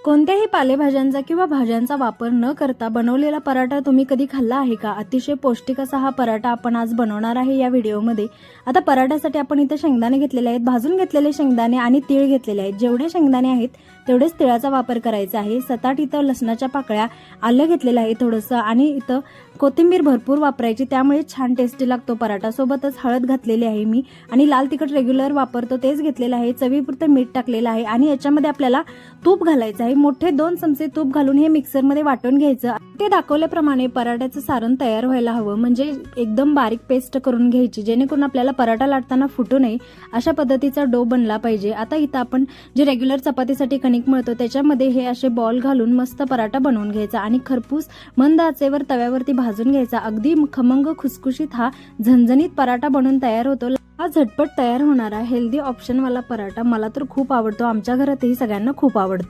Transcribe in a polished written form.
कोणत्याही पालेभाज्यांचा किंवा भाज्यांचा वापर न करता बनवलेला पराठा तुम्ही कधी खाल्ला आहे का? अतिशय पौष्टिक असा हा पराठा आपण आज बनवणार आहे या व्हिडिओमध्ये. आता पराठ्यासाठी आपण इथे शेंगदाणे घेतलेले आहेत, भाजून घेतलेले शेंगदाणे आणि तीळ घेतलेले आहेत. जेवढे शेंगदाणे आहेत तेवढेच तिळाचा वापर करायचा आहे. 7-8 इथं लसणाच्या पाकळ्या, आलं घेतलेलं आहे थोडंसं आणि इथं कोथिंबीर भरपूर वापरायची, त्यामुळे छान टेस्टी लागतो पराठा. सोबतच हळद घातलेली आहे मी आणि लाल तिखट रेग्युलर वापरतो तेच घेतलेलं आहे. चवीपुरतं मीठ टाकलेलं आहे आणि याच्यामध्ये आपल्याला तूप घालायचं आहे. मोठे 2 चमचे तूप घालून हे मिक्सरमध्ये वाटून घ्यायचं. ते दाखवल्याप्रमाणे पराठ्याचं सारण तयार व्हायला हवं, म्हणजे एकदम बारीक पेस्ट करून घ्यायची, जेणेकरून आपल्याला पराठा लाटताना फुटू नये अशा पद्धतीचा डो बनला पाहिजे. आता इथं आपण जे रेग्युलर चपातीसाठी कणिक मळतो त्याच्यामध्ये हे असे बॉल घालून मस्त पराठा बनवून घ्यायचा आणि खरपूस मंद आचेवर तव्यावरती भाजून घ्यायचा. अगदी खमंग खुसखुशीत हा झणझणीत पराठा बनून तयार होतो. हा झटपट तयार होणारा हेल्दी ऑप्शनवाला पराठा मला तर खूप आवडतो. आमच्या घरातही सगळ्यांना खूप आवडतो.